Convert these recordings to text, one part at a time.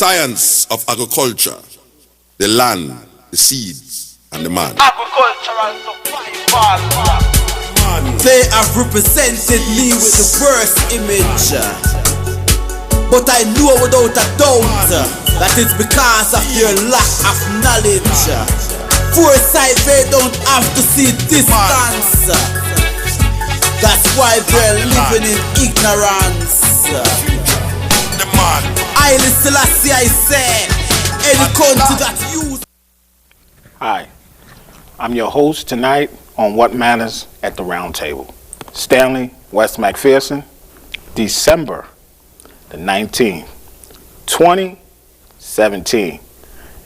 science of agriculture, the land, the seeds, and the man. Agricultural survival. They have represented me with the worst image, but I know without a doubt that it's because of your lack of knowledge. Foresight, they don't have to see distance. That's why they're living in ignorance. The man. I Selassie, I say, any country that use. Hi, I'm your host tonight on What Matters at the Roundtable. Stanley West McPherson, December the 19th, 2017.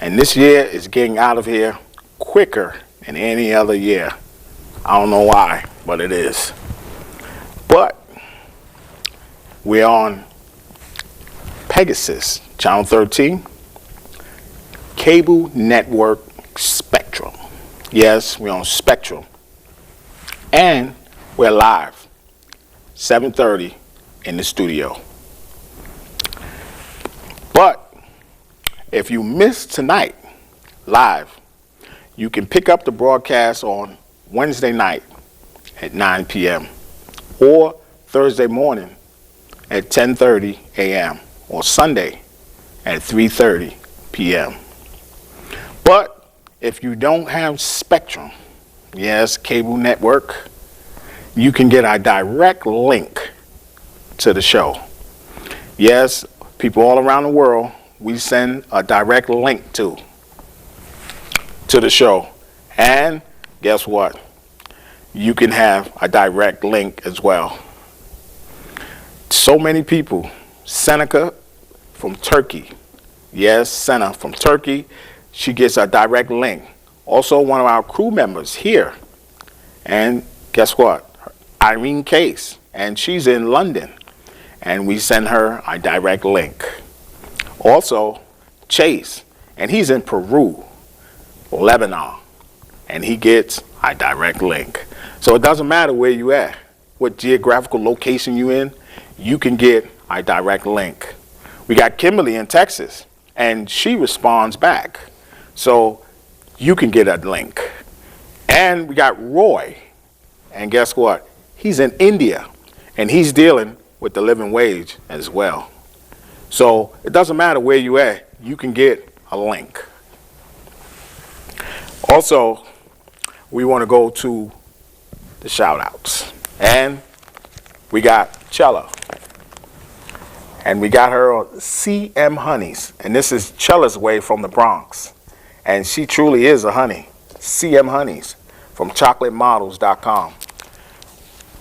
And this year is getting out of here quicker than any other year. I don't know why, but it is. But we're on Pegasus, Channel 13, Cable Network Spectrum. Yes, we're on Spectrum. And we're live, 7:30 in the studio. But if you missed tonight, live, you can pick up the broadcast on Wednesday night at 9 p.m. or Thursday morning at 10:30 a.m. or Sunday at 3:30 p.m. But if you don't have Spectrum, yes, cable network, you can get a direct link to the show. Yes, people all around the world, we send a direct link to the show. And guess what? You can have a direct link as well. So many people. Seneca from Turkey. Yes, Senna from Turkey. She gets a direct link. Also, one of our crew members here. And guess what? Irene Case. And she's in London. And we send her a direct link. Also, Chase. And he's in Peru, Lebanon. And he gets a direct link. So it doesn't matter where you at, what geographical location you in, you can get a direct link. We got Kimberly in Texas, and she responds back. So you can get a link. And we got Roy, and guess what? He's in India, and he's dealing with the living wage as well. So it doesn't matter where you at, you can get a link. Also, we want to go to the shout outs. And we got Chela. And we got her on CM Honeys. And this is Chelasway from the Bronx. And she truly is a honey. CM Honeys from chocolatemodels.com.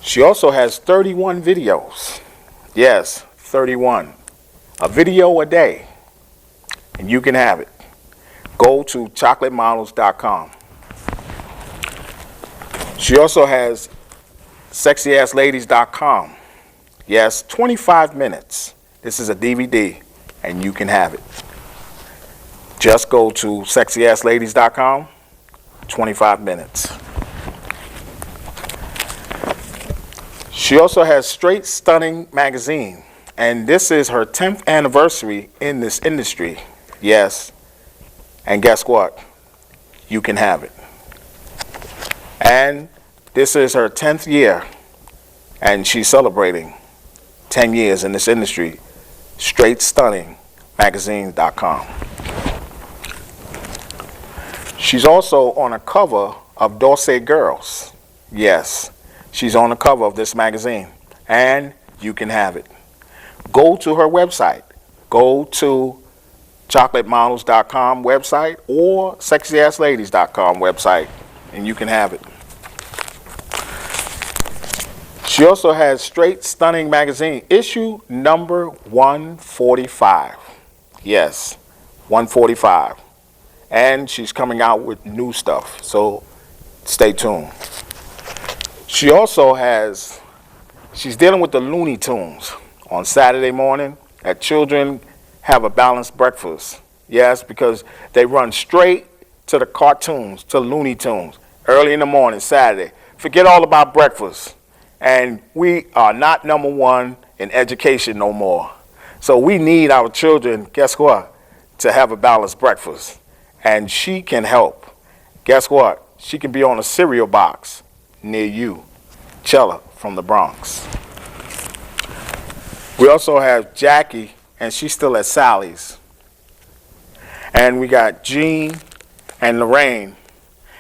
She also has 31 videos. Yes, 31. A video a day. And you can have it. Go to chocolatemodels.com. She also has sexyassladies.com. Yes, 25 minutes. This is a DVD, and you can have it. Just go to sexyassladies.com, 25 minutes. She also has Straight Stunning magazine, and this is her 10th anniversary in this industry. Yes, and guess what? You can have it. And this is her 10th year, and she's celebrating 10 years in this industry. Straight Stunning magazine.com. She's also on a cover of Dorsey Girls. Yes, she's on the cover of this magazine, and you can have it. Go to her website. Go to chocolatemodels.com website or sexyassladies.com website, and you can have it. She also has Straight Stunning magazine, issue number 145. Yes, 145. And she's coming out with new stuff, so stay tuned. She also has, she's dealing with the Looney Tunes on Saturday morning that children have a balanced breakfast. Yes, because they run straight to the cartoons, to Looney Tunes, early in the morning, Saturday. Forget all about breakfast. And we are not number one in education no more. So we need our children, guess what, to have a balanced breakfast, and she can help. Guess what? She can be on a cereal box near you. Chela from the Bronx. We also have Jackie, and she's still at Sally's. And we got Jean and Lorraine,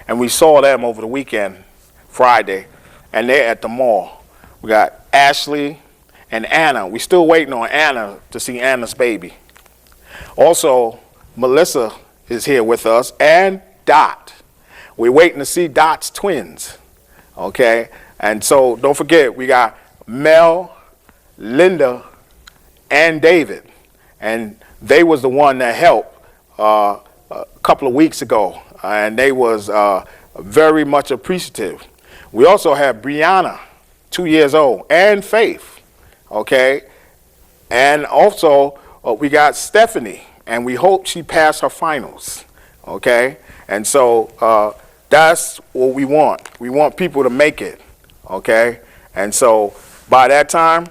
and we saw them over the weekend, Friday, and they're at the mall. We got Ashley and Anna. We're still waiting on Anna to see Anna's baby. Also, Melissa is here with us, and Dot. We're waiting to see Dot's twins, okay? And so don't forget, we got Mel, Linda, and David. And they was the one that helped a couple of weeks ago, and they was very much appreciative. We also have Brieanna, 2 years old, and Faith, okay? And also, we got Stephaine, and we hope she passed her finals, okay? And so that's what we want. We want people to make it, okay? And so by that time,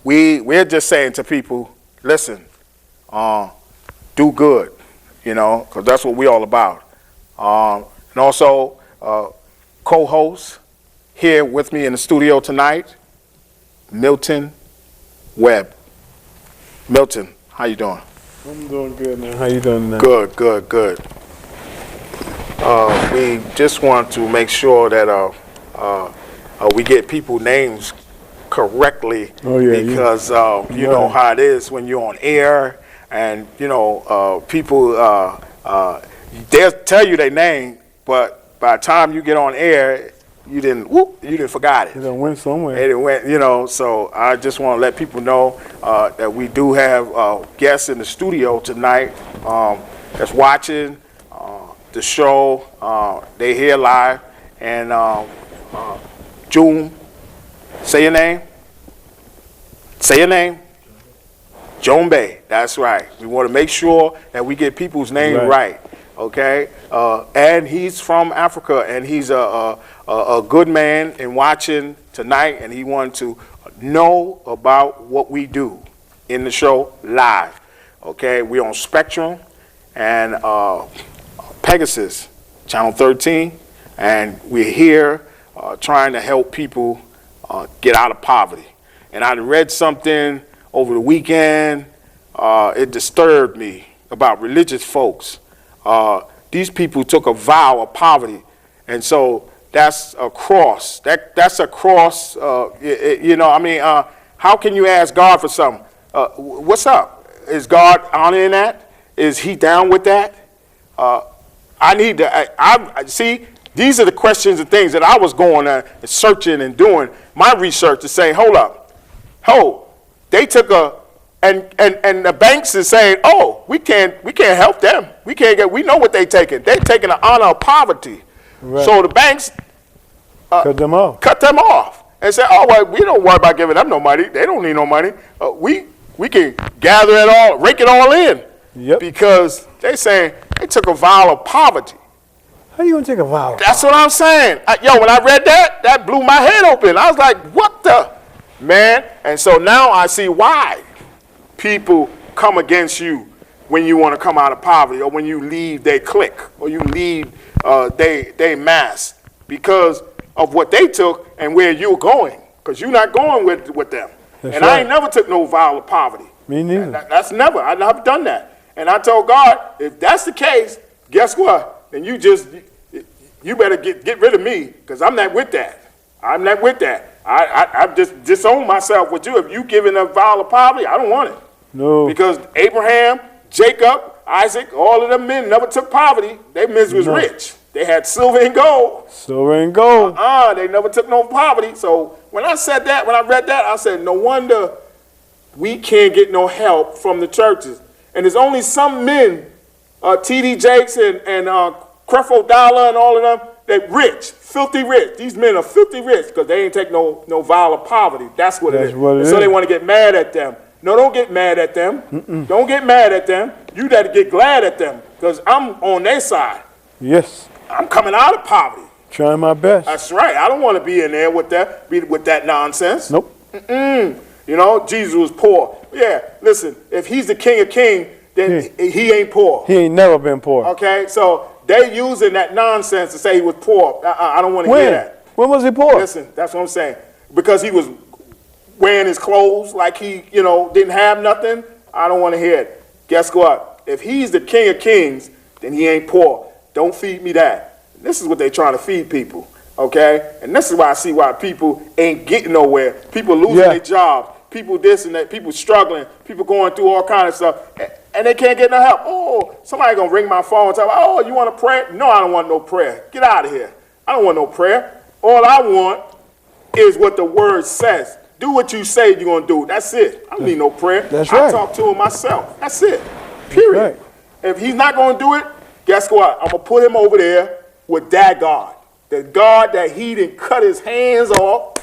we're just saying to people, listen, do good, because that's what we're all about. And also, co-host here with me in the studio tonight, Milton Webb. Milton, how you doing? I'm doing good, man. How you doing tonight? Good. We just want to make sure that we get people's names correctly. Oh, yeah, because you know how it is when you're on air, and people they'll tell you their name, but by the time you get on air, you didn't forgot it. You done went somewhere. It went, so I just want to let people know that we do have guests in the studio tonight that's watching the show. They here live, and June, say your name. Say your name. Joan Bay, that's right. We want to make sure that we get people's name right, okay? And he's from Africa, and he's a good man in watching tonight, and he wanted to know about what we do in the show live, okay? We're on Spectrum and Pegasus, Channel 13, and we're here trying to help people get out of poverty. And I read something over the weekend, it disturbed me about religious folks. These people took a vow of poverty, and so that's a cross. That's a cross, how can you ask God for something? What's up? Is God honoring that? Is he down with that? See, these are the questions and things that I was going and searching and doing my research to say, hold up. They took and the banks is saying, we can't help them. We know what they're taking. They're taking the honor of poverty. Right. So the banks cut them off and say, we don't worry about giving them no money. They don't need no money. We can gather it all, rake it all in. Yep. Because they saying they took a vow of poverty. How you gonna take a vow? That's what I'm saying. When I read that blew my head open. I was like, what the? Man, and so now I see why people come against you when you want to come out of poverty, or when you leave their clique, or you leave they mass, because of what they took and where you're going, because you're not going with them. That's right. I ain't never took no vow of poverty. Me neither. That's never. I never done that. And I told God, if that's the case, guess what? Then you better get rid of me, because I'm not with that. I'm not with that. I just disown myself with you. If you giving a vow of poverty, I don't want it. No. Because Abraham, Jacob, Isaac, all of them men never took poverty. They men was rich. They had silver and gold. They never took no poverty. So when I read that, I said, no wonder we can't get no help from the churches. And there's only some men, T.D. Jakes and Creflo Dollar and all of them, they're rich, filthy rich. These men are filthy rich because they ain't take no vow of poverty. That's what it is. So they want to get mad at them. No, don't get mad at them. Mm-mm. Don't get mad at them. You got to get glad at them, because I'm on their side. Yes. I'm coming out of poverty. Trying my best. That's right. I don't want to be in there with that nonsense. Nope. Jesus was poor. Yeah, listen, if he's the King of Kings, then he ain't poor. He ain't never been poor. Okay, so they using that nonsense to say he was poor. I don't want to hear that. When was he poor? Listen, that's what I'm saying. Because he was wearing his clothes like he, didn't have nothing. I don't want to hear it. Guess what? If he's the King of Kings, then he ain't poor. Don't feed me that. This is what they're trying to feed people. Okay? And this is why I see why people ain't getting nowhere. People losing their jobs. People this and that. People struggling. People going through all kind of stuff. And they can't get no help. Oh, somebody going to ring my phone and tell me, oh, you want a prayer? No, I don't want no prayer. Get out of here. I don't want no prayer. All I want is what the word says. Do what you say you're going to do. That's it. I don't need no prayer. That's right. I talk to him myself. That's it. Period. Right. If he's not going to do it, guess what? I'm going to put him over there with that God. The God that he didn't cut his hands off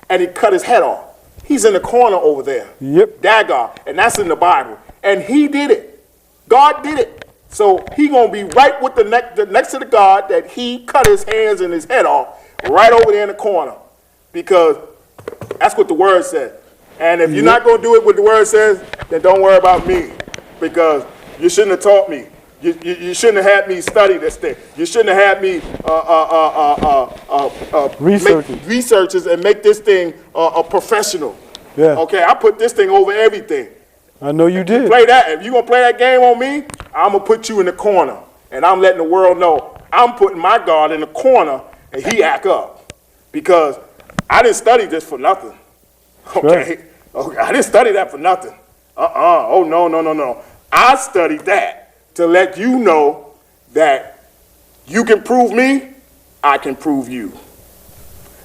and he cut his head off. He's in the corner over there. Yep. That God. And that's in the Bible. And he did it. God did it. So he going to be right with the next to the God that he cut his hands and his head off, right over there in the corner. Because that's what the word says. And if you're not going to do it what the word says, then don't worry about me. Because you shouldn't have taught me. You shouldn't have had me study this thing. You shouldn't have had me make researches and make this thing a professional. Yeah. Okay, I put this thing over everything. I know you did. Play that. If you're going to play that game on me, I'm going to put you in the corner. And I'm letting the world know I'm putting my God in the corner and he act up. Because I didn't study this for nothing. Okay? Okay, I didn't study that for nothing. Oh, no. I studied that to let you know that you can prove me, I can prove you.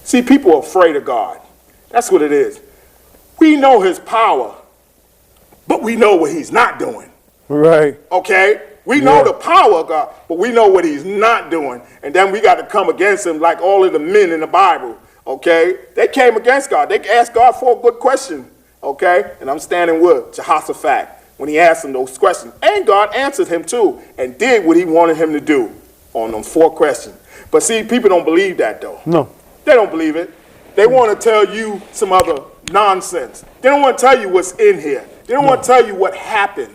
See, people are afraid of God. That's what it is. We know his power, but we know what he's not doing. Right. Okay? We know the power of God, but we know what he's not doing. And then we got to come against him like all of the men in the Bible. Okay? They came against God. They asked God for a good question. Okay? And I'm standing with Jehoshaphat when he asked him those questions. And God answered him too and did what he wanted him to do on them 4 questions. But see, people don't believe that though. No. They don't believe it. They want to tell you some other nonsense. They don't want to tell you what's in here. They don't want to tell you what happened.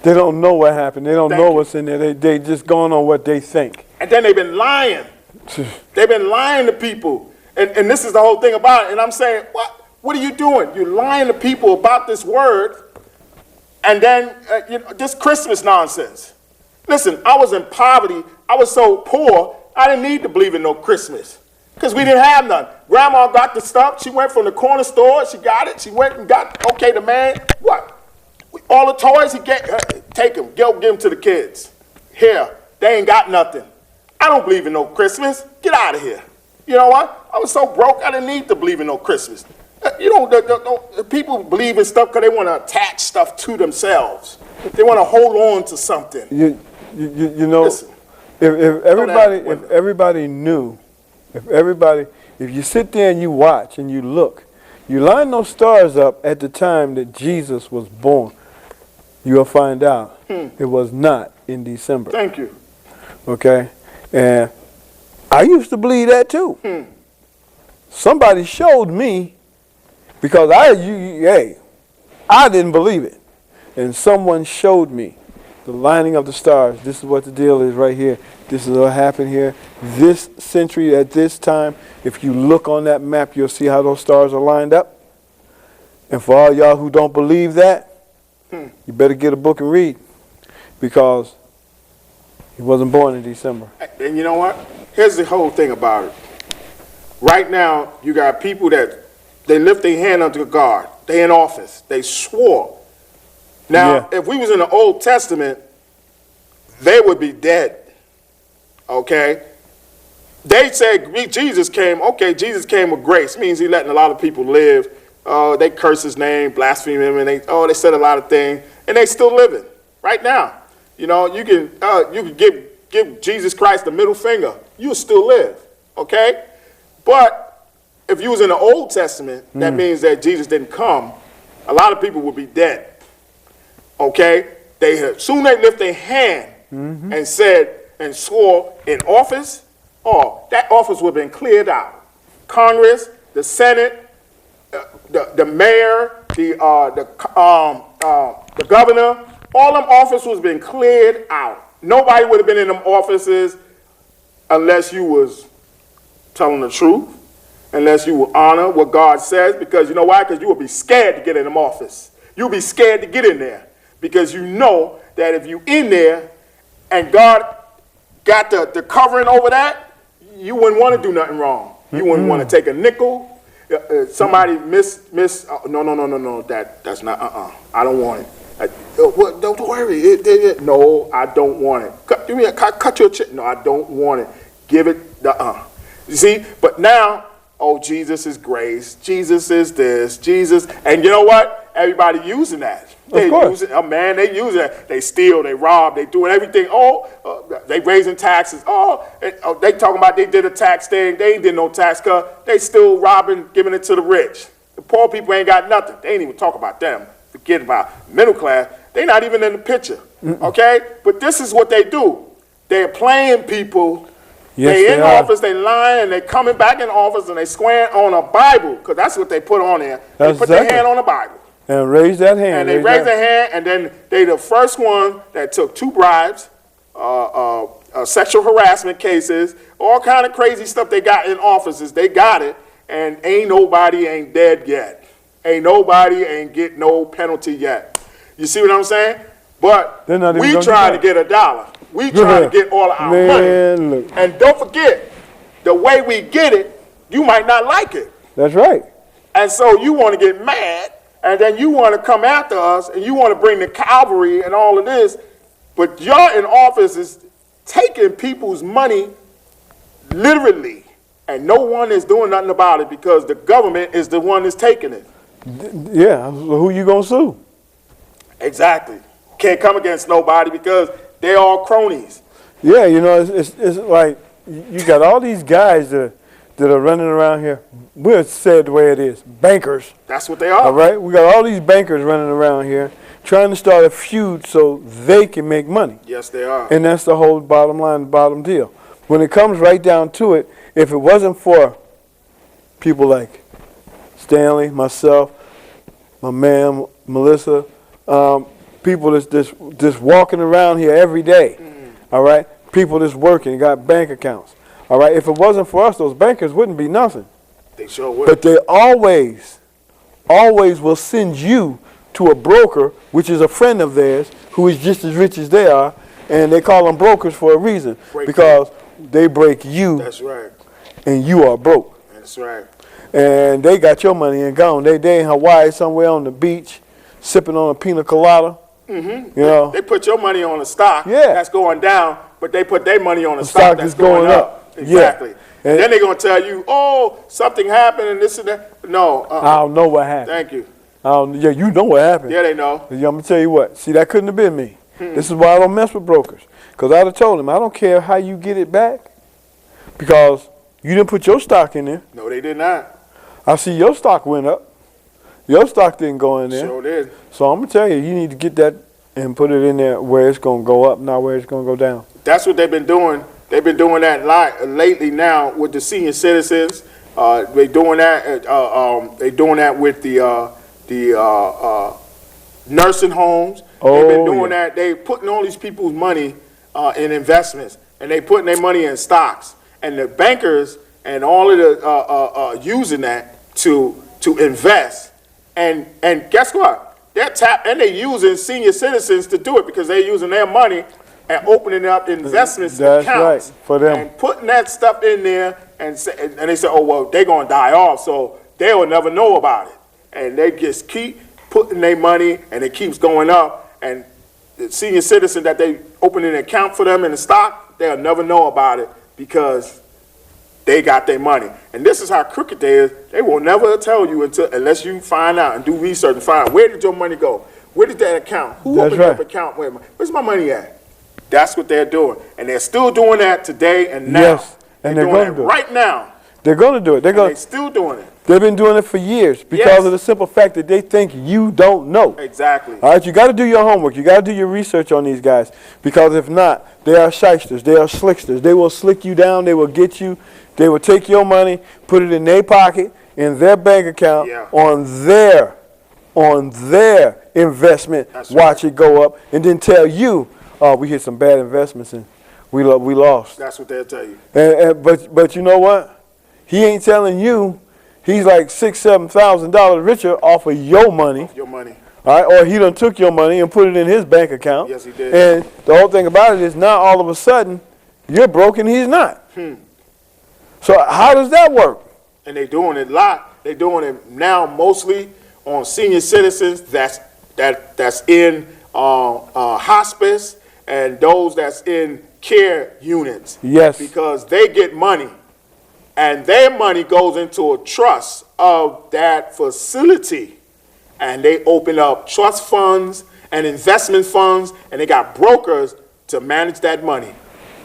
They don't know what happened. They don't know what's in there. They just going on what they think. And then they've been lying. They've been lying to people. And this is the whole thing about it. And I'm saying, what are you doing? You're lying to people about this word. And then this Christmas nonsense. Listen, I was in poverty. I was so poor, I didn't need to believe in no Christmas. Because we didn't have none. Grandma got the stuff. She went from the corner store. She got it. She went and got, the man, what? All the toys he get, take them. Give them to the kids. Here, they ain't got nothing. I don't believe in no Christmas. Get out of here. You know what? I was so broke, I didn't need to believe in no Christmas. People believe in stuff because they want to attach stuff to themselves. They want to hold on to something. You know, listen, if everybody knew, if you sit there and you watch and you look, you line those stars up at the time that Jesus was born, you'll find out it was not in December. Thank you. Okay? And I used to believe that too. Somebody showed me, because I didn't believe it. And someone showed me the lining of the stars. This is what the deal is right here. This is what happened here. This century at this time, if you look on that map, you'll see how those stars are lined up. And for all y'all who don't believe that, you better get a book and read, because he wasn't born in December. And you know what? Here's the whole thing about it. Right now, you got people that they lift their hand unto God. They in office. They swore. Now, if we was in the Old Testament, they would be dead. Okay? They said Jesus came. Okay, Jesus came with grace. It means he letting a lot of people live. They curse his name, blaspheme him, and they said a lot of things, and they still living right now. You know, you can give Jesus Christ the middle finger. You'll still live. Okay? But if you was in the Old Testament, that means that Jesus didn't come. A lot of people would be dead. Okay? Soon they lift their hand and said and swore in office, that office would have been cleared out. Congress, the Senate, the mayor, the governor, All them offices been cleared out. Nobody would have been in them offices unless you was telling the truth, unless you would honor what God says, because you know why? Because you will be scared to get in them office. You'll be scared to get in there because you know that if you in there and God got the covering over that, you wouldn't want to do nothing wrong. You wouldn't want to take a nickel. Somebody no, that's not, I don't want it. Don't worry. No, I don't want it. Cut your check. No, I don't want it. Give it, You see, but now, oh, Jesus is grace. Jesus is this. Jesus, and you know what? Everybody using that. They using, they using that. They steal, they rob, they doing everything. They raising taxes. They talking about they did a tax thing. They ain't did no tax cut. They still robbing, giving it to the rich. The poor people ain't got nothing. They ain't even talk about them. Forget about middle class. They not even in the picture. Okay? But this is what they do. They're playing people. Yes, they in office, they lying, and they coming back in office, and they swearing on a Bible, because that's what they put on there. They put their hand on the Bible. And raise that hand. And they raise their hand, and then they the first one that took 2 bribes, sexual harassment cases, all kind of crazy stuff they got in offices. They got it, and ain't nobody ain't dead yet. Ain't nobody ain't get no penalty yet. You see what I'm saying? But we trying to get $1. We trying to get all of our money. Look. And don't forget, the way we get it, you might not like it. That's right. And so you want to get mad, and then you want to come after us, and you want to bring the cavalry and all of this. But y'all in office is taking people's money literally, and no one is doing nothing about it because the government is the one that's taking it. Yeah, who you gonna sue? Exactly. Can't come against nobody because they all cronies. Yeah, you know, it's like you got all these guys that are running around here. We'll say it the way it is. Bankers. That's what they are. All right? We got all these bankers running around here trying to start a feud so they can make money. Yes, they are. And that's the whole bottom line, bottom deal. When it comes right down to it, if it wasn't for people like Stanley, myself, my man, Melissa, people that's just walking around here every day, all right? People that's working, got bank accounts, all right? If it wasn't for us, those bankers wouldn't be nothing. They sure would. But they always will send you to a broker, which is a friend of theirs, who is just as rich as they are, and they call them brokers for a reason, because they break you. That's right. And you are broke. That's right. And they got your money and gone. They in Hawaii somewhere on the beach, sipping on a pina colada. You know, they put your money on a stock that's going down, but they put their money on a stock that's going up. Exactly. Yeah. And then they're going to tell you, oh, something happened and this and that. No. I don't know what happened. Thank you. Yeah, you know what happened. Yeah, they know. I'm going to tell you what. See, that couldn't have been me. This is why I don't mess with brokers. Because I'd have told them, I don't care how you get it back, because you didn't put your stock in there. No, they did not. I see your stock went up. Your stock didn't go in there. Sure did. So I'm going to tell you, you need to get that and put it in there where it's going to go up, not where it's going to go down. That's what they've been doing. They've been doing that lately now with the senior citizens. They're doing that. They're doing that with the nursing homes. They've been doing that. They putting all these people's money in investments, and they putting their money in stocks. And the bankers and all of the using that to invest. And guess what? They're using senior citizens to do it because they're using their money and opening up investments accounts. Right, for them. And putting that stuff in there, and they say, oh, well, they're going to die off, so they'll never know about it. And they just keep putting their money, and it keeps going up. And the senior citizen that they open an account for them in the stock, they'll never know about it because they got their money. And this is how crooked they is. They will never tell you unless you find out and do research and find out, where did your money go? Where did that account? Who opened up account? Where's my money at? That's what they're doing. And they're still doing that today and now. Yes, and they're going to do it. Right now. They're going to do it. They're still doing it. They've been doing it for years because of the simple fact that they think you don't know. Exactly. All right, you got to do your homework. You got to do your research on these guys, because if not, they are shysters. They are slicksters. They will slick you down. They will get you. They will take your money, put it in their pocket, in their bank account, on their on their investment, watch it go up, and then tell you, oh, we hit some bad investments and we lost. That's what they'll tell you. But you know what? He ain't telling you he's like $6,000-7,000 richer off of your money. Your money. All right, or he done took your money and put it in his bank account. Yes, he did. And the whole thing about it is now all of a sudden you're broke and he's not. So how does that work? And they doing it a lot. They doing it now mostly on senior citizens that's in hospice and those that's in care units. Yes. Because they get money, and their money goes into a trust of that facility. And they open up trust funds and investment funds, and they got brokers to manage that money.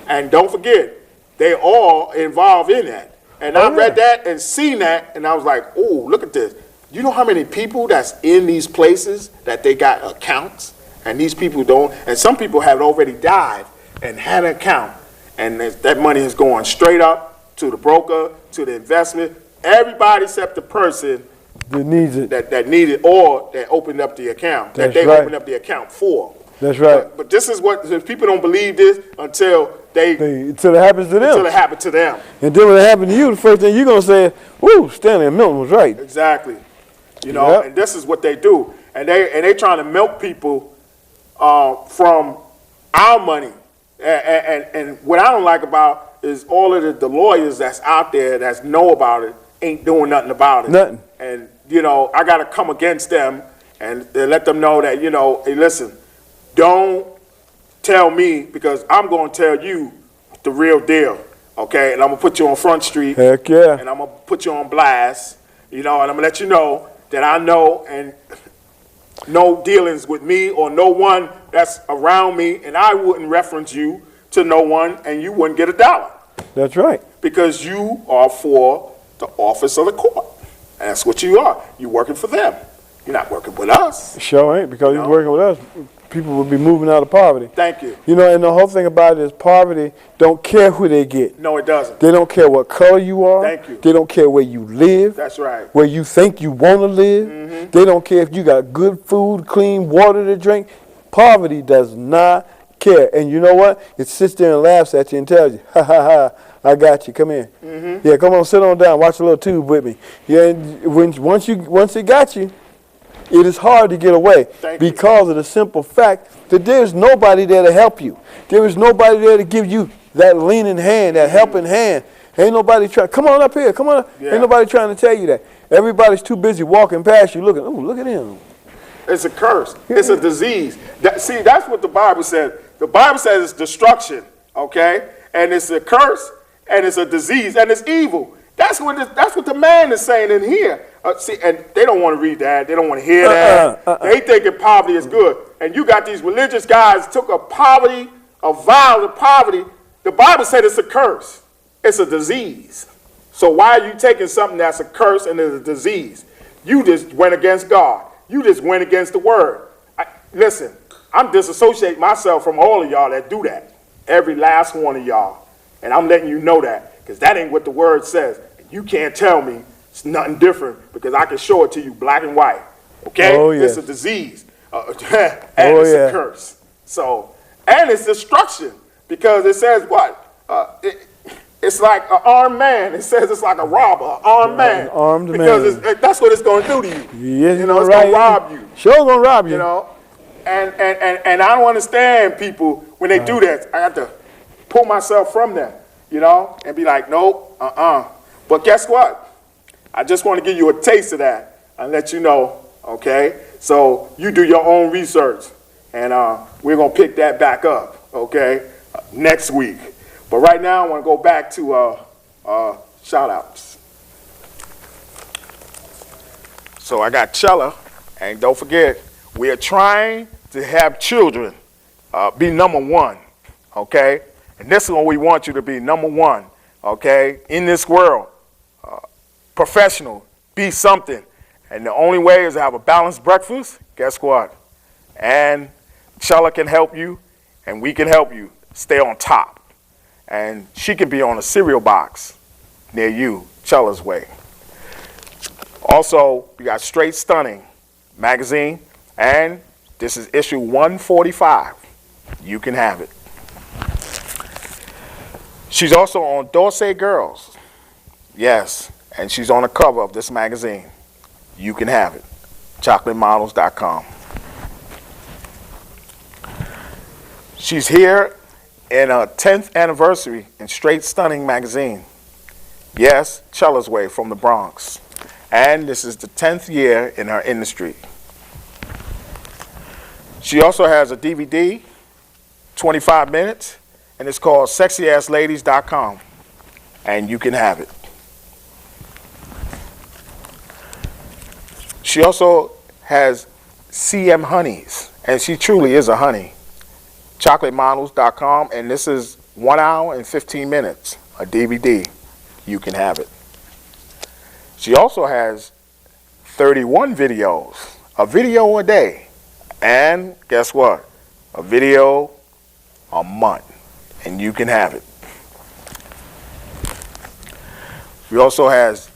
And don't forget, they all involved in that. And I read that and seen that, and I was like, oh, look at this. You know how many people that's in these places that they got accounts, and these people don't, and some people have already died and had an account, and that money is going straight up to the broker, to the investment, everybody except the person that needs it, that need it, or that opened up the account, That's that they right. opened up the account for. That's right. But this is what people don't believe this until until it happens to them. Until it happened to them. And then when it happened to you, the first thing you're gonna say is, "Woo, Stanley and Milton was right." Exactly. You know, and this is what they do, and they trying to milk people from our money. And what I don't like about is all of the lawyers that's out there that know about it ain't doing nothing about it. Nothing. And you know, I got to come against them and let them know that, you know, hey, listen, don't tell me, because I'm going to tell you the real deal, okay? And I'm going to put you on Front Street. Heck yeah. And I'm going to put you on blast, you know, and I'm going to let you know that I know and no dealings with me or no one that's around me, and I wouldn't reference you to no one, and you wouldn't get $1. That's right. Because you are for the office of the court. And that's what you are. You're working for them. You're not working with us. Sure ain't, because you're working with us. People would be moving out of poverty. Thank you. You know, and the whole thing about it is poverty don't care who they get. No, it doesn't. They don't care what color you are. Thank you. They don't care where you live. That's right. Where you think you want to live. They don't care if you got good food, clean water to drink. Poverty does not care. And you know what? It sits there and laughs at you and tells you, ha, ha, ha, I got you. Come here. Yeah, come on, sit on down. Watch a little tube with me. Yeah, and once it got you, it is hard to get away because of the simple fact that there's nobody there to help you. There is nobody there to give you that leaning hand, that helping hand. Ain't nobody trying. Come on up here. Come on up. Yeah. Ain't nobody trying to tell you that. Everybody's too busy walking past you looking, ooh, look at him. It's a curse. It's a disease. See, that's what the Bible says. The Bible says it's destruction, okay? And it's a curse, and it's a disease, and it's evil. That's what the man is saying in here. See, and they don't want to read that. They don't want to hear that. They thinking poverty is good. And you got these religious guys took a violent poverty. The Bible said it's a curse. It's a disease. So why are you taking something that's a curse and is a disease? You just went against God. You just went against the word. Listen, I'm disassociating myself from all of y'all that do that. Every last one of y'all. And I'm letting you know that, because that ain't what the word says. You can't tell me it's nothing different, because I can show it to you black and white. Okay? Oh, yes. It's a disease. And it's a curse. So, and it's destruction, because it says what? It's like an armed man. It says it's like a robber, an armed man. An armed because man. That's what it's going to do to you. Yes, you know, it's going to rob you. Sure going to rob you. You know? And I don't understand people when they do that. I have to pull myself from them, you know, and be like, nope, But guess what? I just want to give you a taste of that and let you know, okay? So you do your own research, and we're going to pick that back up, okay, next week. But right now, I want to go back to shout-outs. So I got Chela, and don't forget, we are trying to have children be number one, okay? And this is what we want you to be, number one, okay, in this world. Professional, be something. And the only way is to have a balanced breakfast. Guess what? And Chela can help you, and we can help you stay on top. And she can be on a cereal box near you, Chelasway. Also, we got Straight Stunning, magazine, and this is issue 145. You can have it. She's also on Dorsey Girls. Yes, and she's on the cover of this magazine. You can have it. ChocolateModels.com. She's here in her 10th anniversary in Straight Stunning magazine. Yes, Chelasway from the Bronx. And this is the 10th year in her industry. She also has a DVD, 25 minutes, and it's called SexyAssLadies.com. And you can have it. She also has CM Honeys, and she truly is a honey. ChocolateModels.com, and this is 1 hour and 15 minutes, a DVD. You can have it. She also has 31 videos, a video a day, and guess what? A video a month, and you can have it. We also has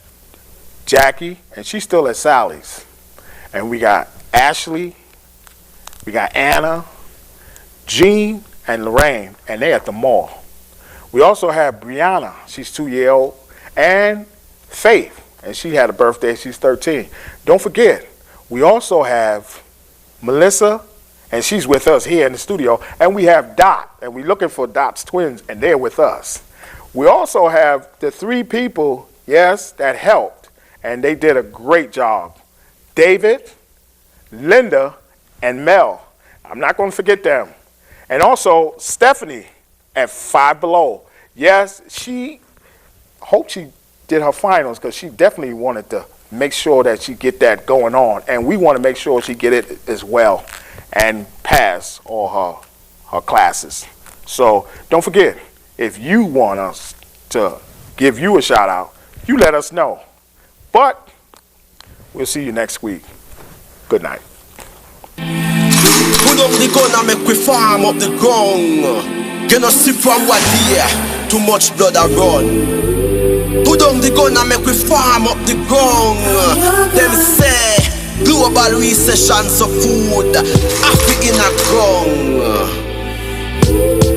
Jackie, and she's still at Sally's. And we got Ashley, we got Anna, Jean, and Lorraine, and they at the mall. We also have Brieanna, she's 2 years old, and Faith, and she had a birthday, she's 13. Don't forget, we also have Melissa, and she's with us here in the studio, and we have Dot, and we're looking for Dot's twins, and they're with us. We also have the 3 people, yes, that helped, and they did a great job. David, Linda, and Mel. I'm not going to forget them. And also Stephaine at Five Below. Yes, hope she did her finals, because she definitely wanted to make sure that she get that going on. And we want to make sure she get it as well and pass all her classes. So don't forget, if you want us to give you a shout out, you let us know. But we'll see you next week. Good night. Put up the gun and make we farm up the ground. Can you see from what year? Too much blood a run. Put up the gun and make we farm up the ground. Them say global recession so food Africa in a ground.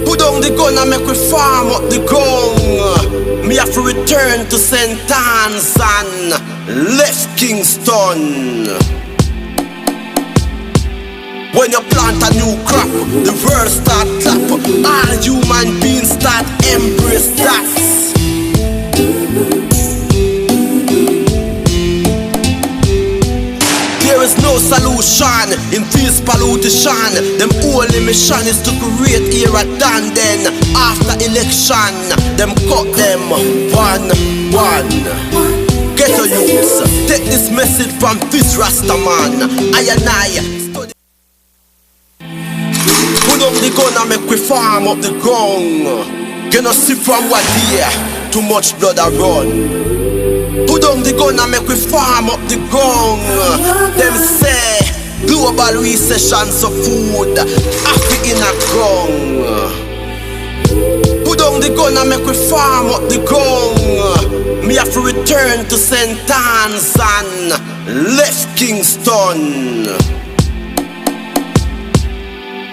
Put down the gun and make we farm up the ground. Me have to return to St. Anne's and left Kingston. When you plant a new crop, the world start clap. All human beings start embrace that. There is no solution in this pollution. Them only mission is to create era done. Then after election, them cut them one. Get your youths, take this message from this Rasta man. I and I. Put up the gun and make we farm up the ground. Can you see from what year? Too much blood a run. Put down the gun and make we farm up the ground. Them say global recession so food Africa in a ground. Put down the gun and make we farm up the ground. Me have to return to St. Anne's and left Kingston.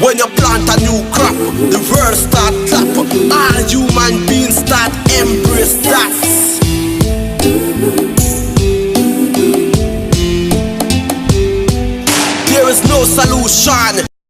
When you plant a new crop, the world start clap. All human beings start embrace that. There is no solution.